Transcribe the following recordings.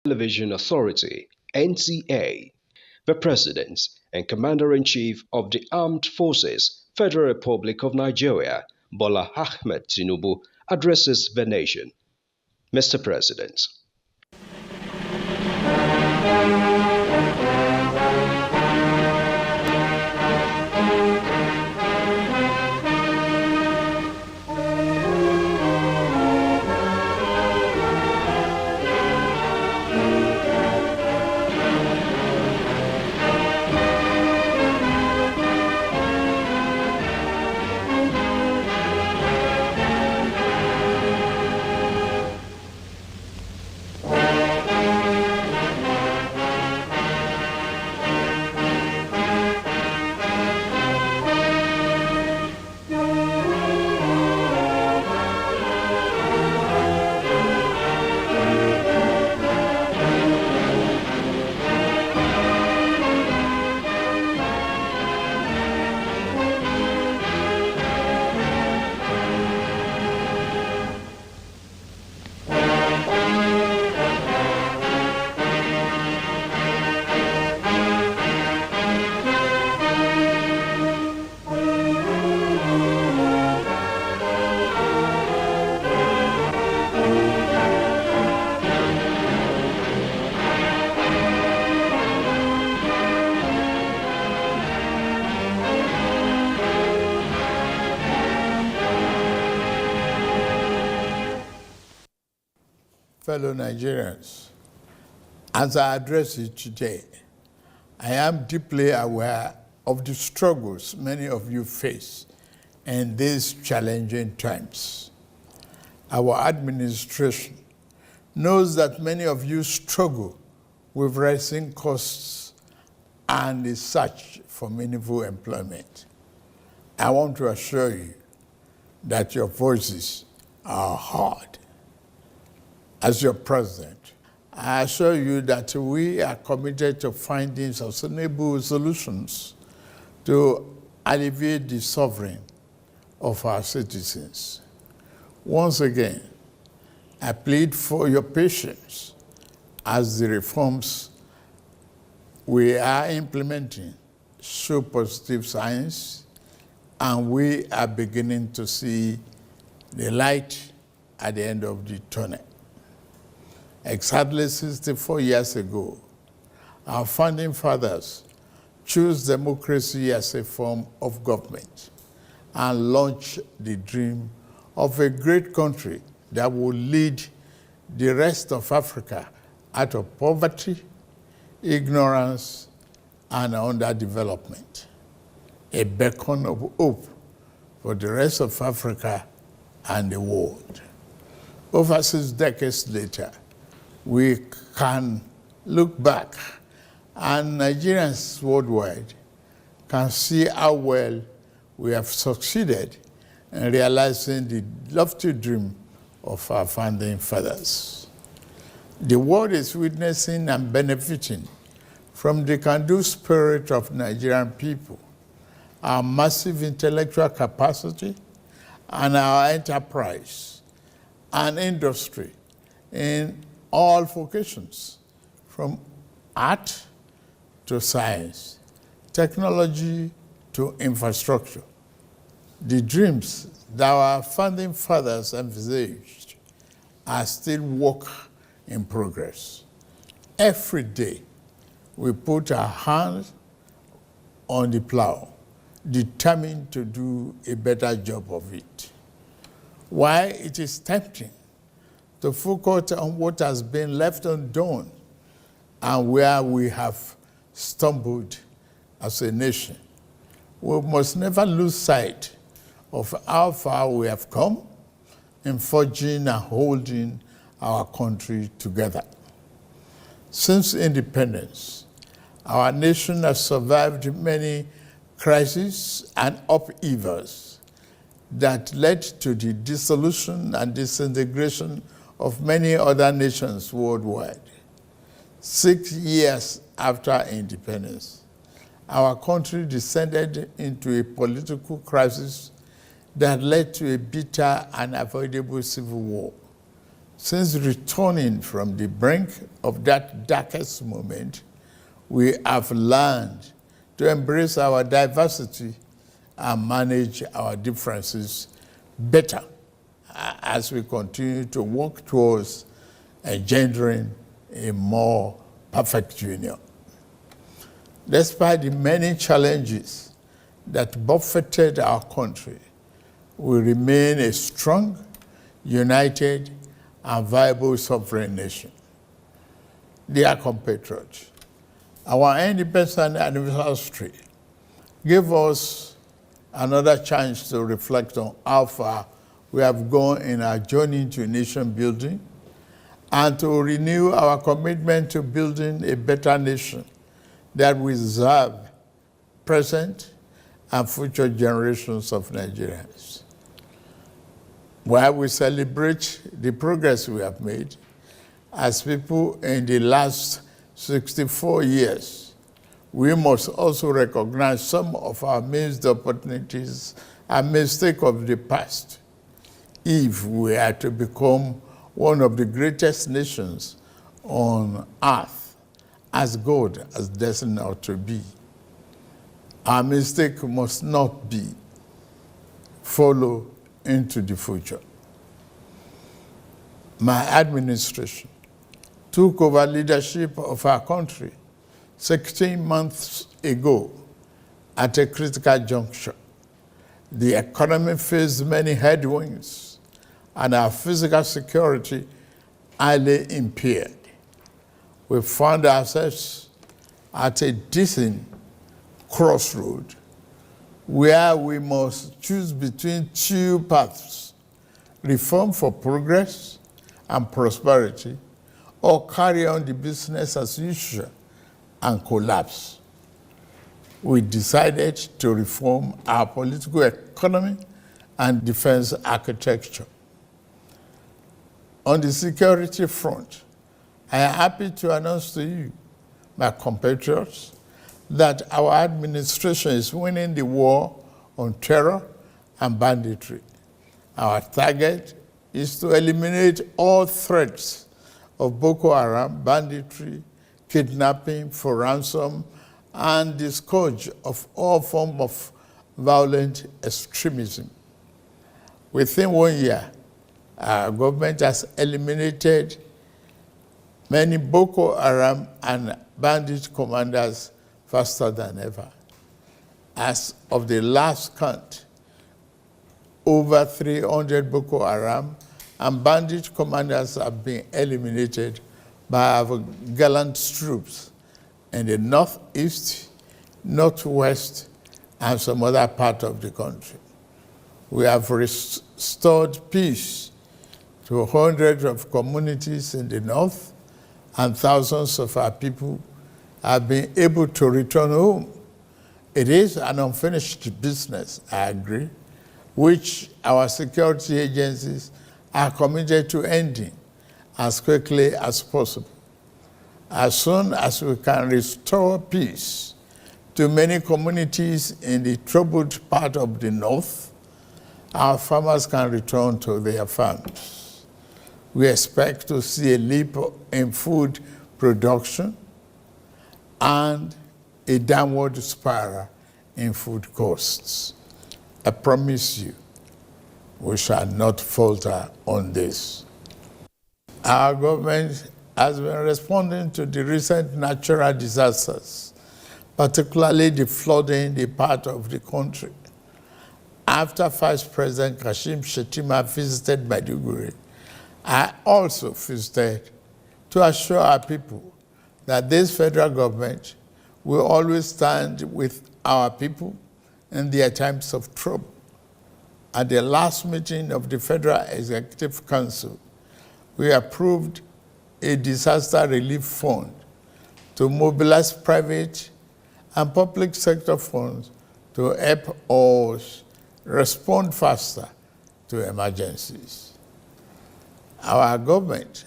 Television Authority (NTA), the President and Commander-in-Chief of the Armed Forces, Federal Republic of Nigeria, Bola Ahmed Tinubu, addresses the nation. Mr. President. Fellow Nigerians, as I address you today, I am deeply aware of the struggles many of you face in these challenging times. Our administration knows that many of you struggle with rising costs and the search for meaningful employment. I want to assure you that your voices are heard. As your president, I assure you that we are committed to finding sustainable solutions to alleviate the suffering of our citizens. Once again, I plead for your patience as the reforms we are implementing show positive signs, and we are beginning to see the light at the end of the tunnel. Exactly 64 years ago, our founding fathers chose democracy as a form of government and launched the dream of a great country that would lead the rest of Africa out of poverty, ignorance, and underdevelopment. A beacon of hope for the rest of Africa and the world. Over 6 decades later, we can look back and Nigerians worldwide can see how well we have succeeded in realizing the lofty dream of our founding fathers. The world is witnessing and benefiting from the can-do spirit of Nigerian people, our massive intellectual capacity, and our enterprise and industry in all vocations, from art to science, technology to infrastructure. The dreams that our founding fathers envisaged are still work in progress. Every day, we put our hands on the plow, determined to do a better job of it. While it is tempting to focus on what has been left undone and where we have stumbled as a nation, we must never lose sight of how far we have come in forging and holding our country together. Since independence, our nation has survived many crises and upheavals that led to the dissolution and disintegration of many other nations worldwide. 6 years after independence, our country descended into a political crisis that led to a bitter and avoidable civil war. Since returning from the brink of that darkest moment, we have learned to embrace our diversity and manage our differences better as we continue to work towards engendering a more perfect union. Despite the many challenges that buffeted our country, we remain a strong, united, and viable sovereign nation. Dear compatriots, our independence anniversary gave us another chance to reflect on how far we have gone in our journey to nation building and to renew our commitment to building a better nation that will serve present and future generations of Nigerians. While we celebrate the progress we have made, as people in the last 64 years, we must also recognize some of our missed opportunities and mistakes of the past if we are to become one of the greatest nations on earth, as God has destined us to be. Our mistake must not be follow into the future. My administration took over leadership of our country 16 months ago at a critical juncture. The economy faced many headwinds and our physical security highly impaired. We found ourselves at a distant crossroad where we must choose between two paths: reform for progress and prosperity, or carry on the business as usual and collapse. We decided to reform our political economy and defense architecture. On the security front, I am happy to announce to you, my compatriots, that our administration is winning the war on terror and banditry. Our target is to eliminate all threats of Boko Haram, banditry, kidnapping for ransom, and the scourge of all forms of violent extremism. Within 1 year, our government has eliminated many Boko Haram and bandit commanders faster than ever. As of the last count, over 300 Boko Haram and bandit commanders have been eliminated by our gallant troops in the northeast, northwest, and some other part of the country. We have restored peace to hundreds of communities in the north, and thousands of our people have been able to return home. It is an unfinished business, I agree, which our security agencies are committed to ending as quickly as possible. As soon as we can restore peace to many communities in the troubled part of the north, our farmers can return to their farms. We expect to see a leap in food production and a downward spiral in food costs. I promise you, we shall not falter on this. Our government has been responding to the recent natural disasters, particularly the flooding in the part of the country. After Vice President Kashim Shettima visited Maiduguri, I also visited to assure our people that this federal government will always stand with our people in their times of trouble. At the last meeting of the Federal Executive Council, we approved a disaster relief fund to mobilize private and public sector funds to help us respond faster to emergencies. Our government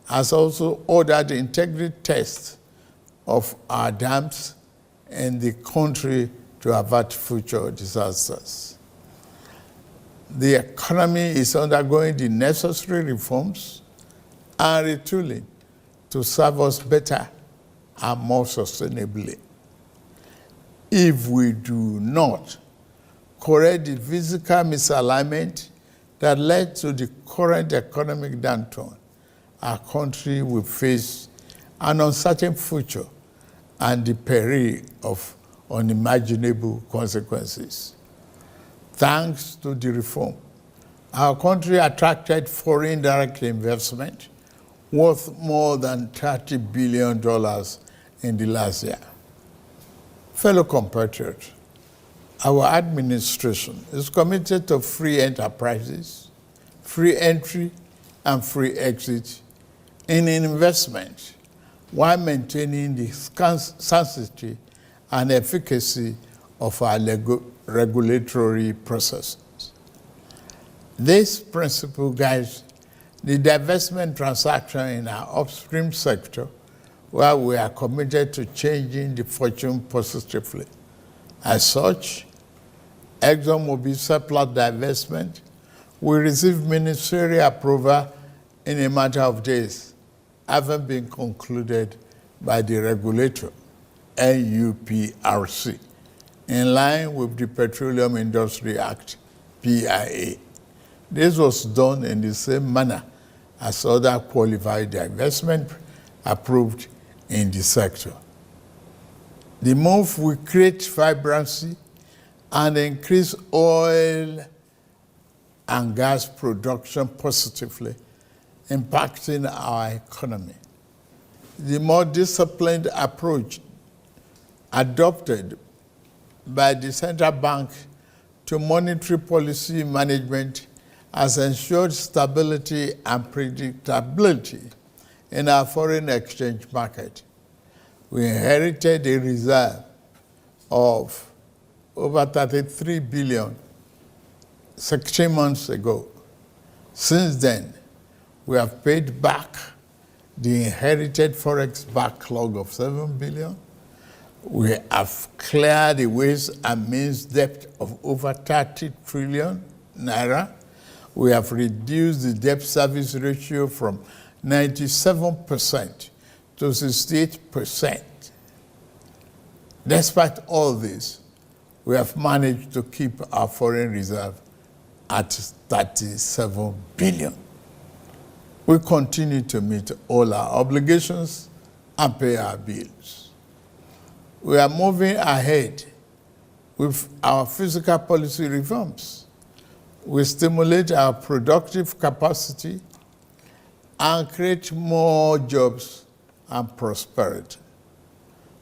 has also ordered integrity tests of our dams in the country to avert future disasters. The economy is undergoing the necessary reforms and retooling to serve us better and more sustainably. If we do not correct the physical misalignment that led to the current economic downturn, our country will face an uncertain future and the peril of unimaginable consequences. Thanks to the reform, our country attracted foreign direct investment worth more than $30 billion in the last year. Fellow compatriots, our administration is committed to free enterprises, free entry, and free exit in investment while maintaining the sanctity and efficacy of our regulatory processes. This principle guides the divestment transaction in our upstream sector, where we are committed to changing the fortune positively. As such, ExxonMobil surplus divestment will receive ministerial approval in a matter of days, having been concluded by the regulator, NUPRC, in line with the Petroleum Industry Act, PIA. This was done in the same manner as other qualified divestment approved in the sector. The move will create vibrancy and increase oil and gas production positively, impacting our economy. The more disciplined approach adopted by the central bank to monetary policy management has ensured stability and predictability in our foreign exchange market. We inherited a reserve of over 33 billion 16 months ago. Since then, we have paid back the inherited forex backlog of 7 billion. We have cleared the ways and means debt of over 30 trillion naira. We have reduced the debt service ratio from 97% to 68%. Despite all this, we have managed to keep our foreign reserve at 37 billion. We continue to meet all our obligations and pay our bills. We are moving ahead with our fiscal policy reforms. We stimulate our productive capacity and create more jobs and prosperity.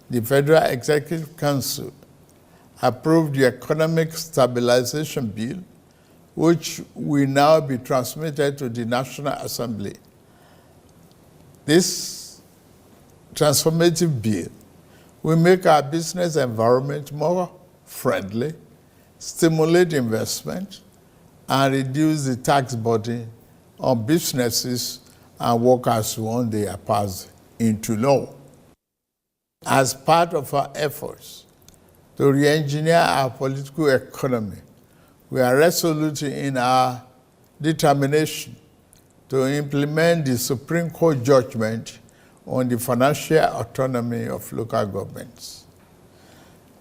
The Federal Executive Council approved the Economic Stabilization Bill, which will now be transmitted to the National Assembly. This transformative bill will make our business environment more friendly, stimulate investment, and reduce the tax burden on businesses and workers once they are passed into law. As part of our efforts to re-engineer our political economy, we are resolute in our determination to implement the Supreme Court judgment on the financial autonomy of local governments.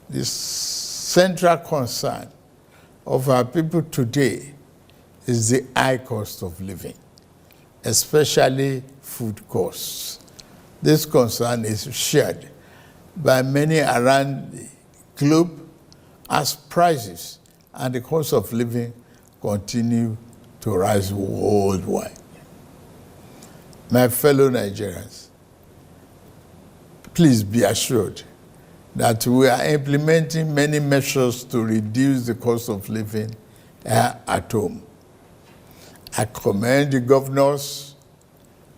The central concern of our people today is the high cost of living, especially food costs. This concern is shared by many around the globe as prices and the cost of living continue to rise worldwide. My fellow Nigerians, please be assured that we are implementing many measures to reduce the cost of living at home. I commend the governors,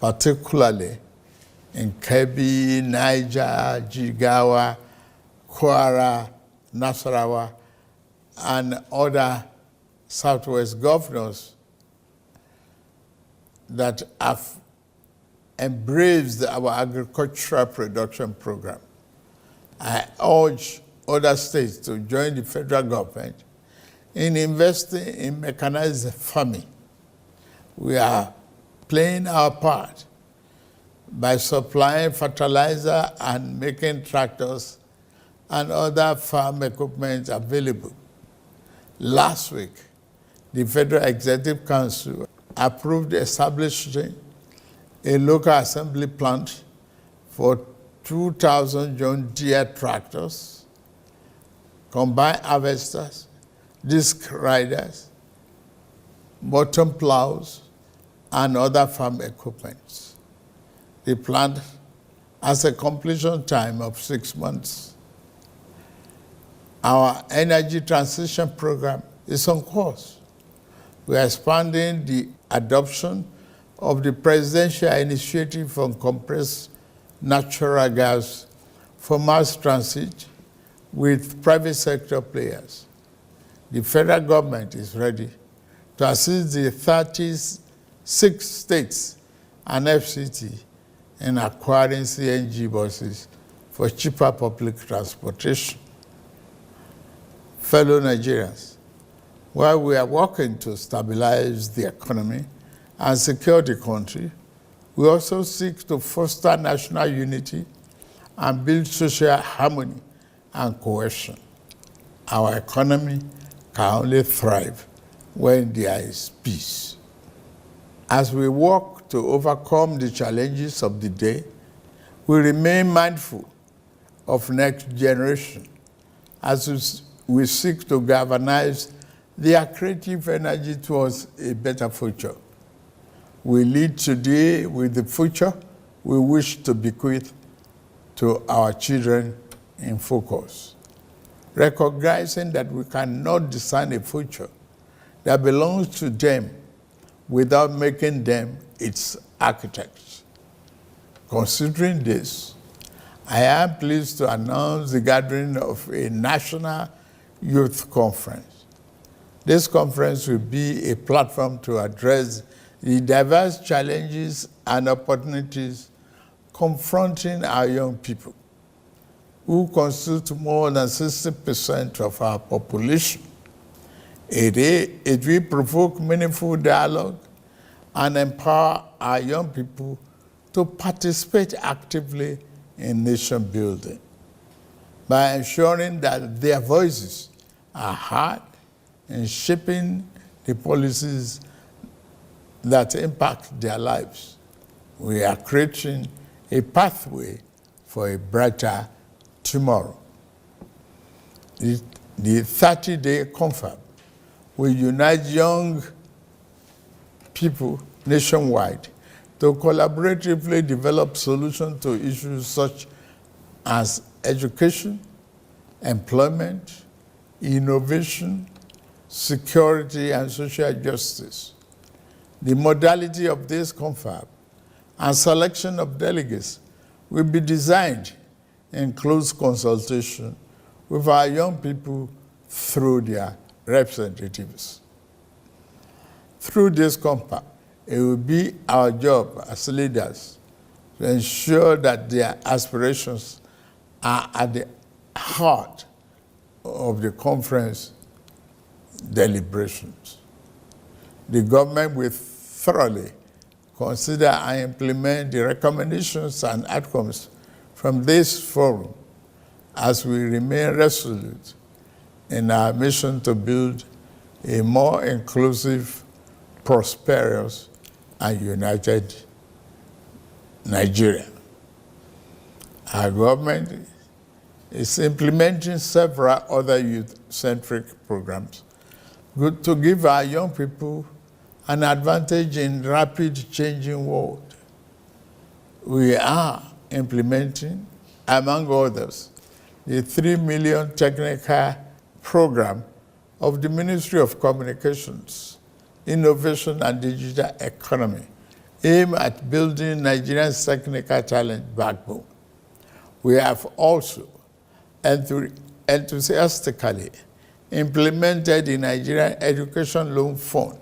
particularly in Kebbi, Niger, Jigawa, Kwara, Nasarawa, and other Southwest governors that have embraced our agricultural production program. I urge other states to join the federal government in investing in mechanized farming. We are playing our part by supplying fertilizer and making tractors and other farm equipment available. Last week, the Federal Executive Council approved establishing a local assembly plant for 2,000 John Deere tractors, combine harvesters, disc riders, bottom plows, and other farm equipment. The plant has a completion time of 6 months. Our energy transition program is on course. We are expanding the adoption of the presidential initiative on compressed natural gas for mass transit with private sector players. The federal government is ready to assist the 36 states and FCT in acquiring CNG buses for cheaper public transportation. Fellow Nigerians, while we are working to stabilize the economy and secure the country, we also seek to foster national unity and build social harmony and cohesion. Our economy can only thrive when there is peace. As we work to overcome the challenges of the day, we remain mindful of next generation as we seek to galvanize their creative energy towards a better future. We lead today with the future we wish to bequeath to our children in focus, recognizing that we cannot design a future that belongs to them without making them its architects. Considering this, I am pleased to announce the gathering of a national youth conference. This conference will be a platform to address the diverse challenges and opportunities confronting our young people, who constitute more than 60% of our population. It will provoke meaningful dialogue and empower our young people to participate actively in nation building by ensuring that their voices are heard in shaping the policies that impact their lives. We are creating a pathway for a brighter tomorrow. The 30-day confab will unite young people nationwide to collaboratively develop solutions to issues such as education, employment, innovation, security, and social justice. The modality of this confab and selection of delegates will be designed in close consultation with our young people through their representatives. Through this confab, it will be our job as leaders to ensure that their aspirations are at the heart of the conference deliberations. The government will thoroughly consider and implement the recommendations and outcomes from this forum as we remain resolute in our mission to build a more inclusive, prosperous, and united Nigeria. Our government is implementing several other youth-centric programs to give our young people an advantage in rapid changing world. We are implementing, among others, the 3 million technical program of the Ministry of Communications, Innovation and Digital Economy, aimed at building Nigeria's technical talent backbone. We have also enthusiastically implemented the Nigerian Education Loan Fund,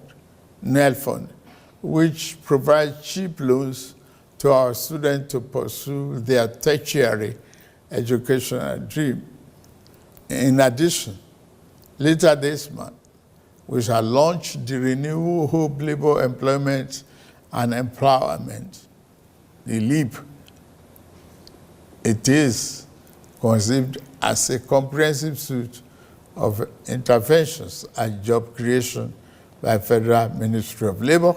NEL Fund, which provides cheap loans to our students to pursue their tertiary educational dream. In addition, later this month, we shall launch the Renewable Hope Labor Employment and Empowerment the LEAP, it is conceived as a comprehensive suite of interventions and job creation by Federal Ministry of Labor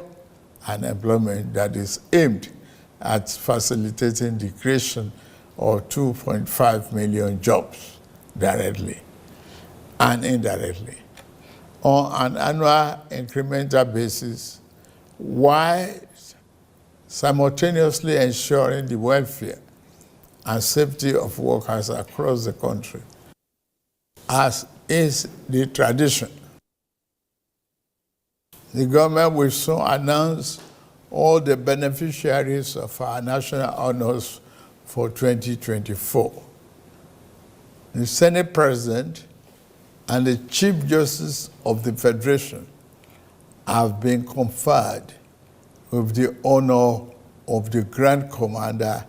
and Employment that is aimed at facilitating the creation of 2.5 million jobs directly and indirectly on an annual incremental basis, while simultaneously ensuring the welfare and safety of workers across the country, as is the tradition. The government will soon announce all the beneficiaries of our national honors for 2024. The Senate President and the Chief Justice of the Federation have been conferred with the honor of the Grand Commander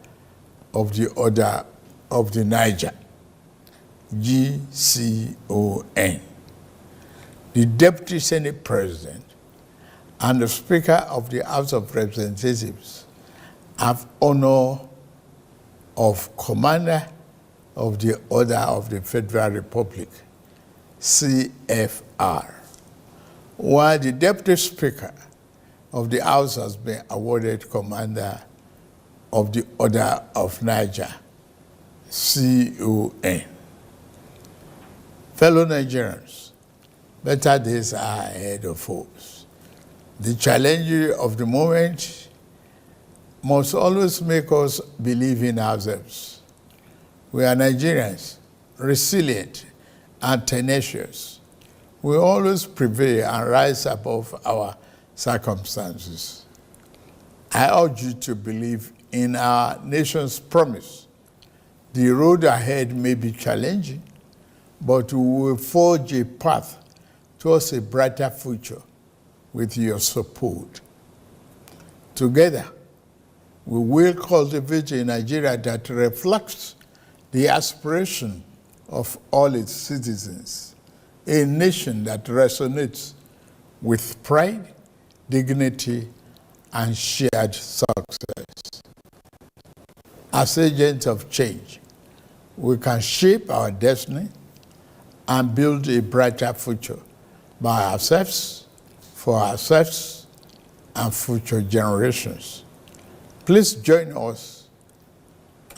of the Order of the Niger, GCON. The Deputy Senate President and the Speaker of the House of Representatives have honor of Commander of the Order of the Federal Republic, CFR, while the Deputy Speaker of the House has been awarded Commander of the Order of Niger, CON. Fellow Nigerians, better days are ahead of us. The challenge of the moment must always make us believe in ourselves. We are Nigerians, resilient and tenacious. We always prevail and rise above our circumstances. I urge you to believe in our nation's promise. The road ahead may be challenging, but we will forge a path towards a brighter future with your support. Together, we will cultivate a Nigeria that reflects the aspiration of all its citizens, a nation that resonates with pride, dignity, and shared success. As agents of change, we can shape our destiny and build a brighter future by ourselves, for ourselves, and future generations. Please join us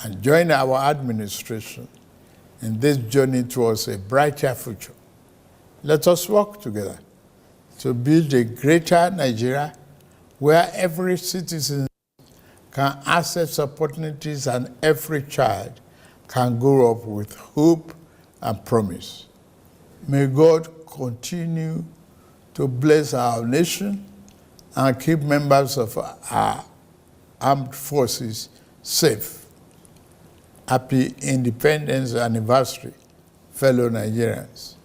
and join our administration in this journey towards a brighter future. Let us work together to build a greater Nigeria where every citizen can access opportunities and every child can grow up with hope and promise. May God continue to bless our nation and keep members of our armed forces safe. Happy Independence Anniversary, fellow Nigerians.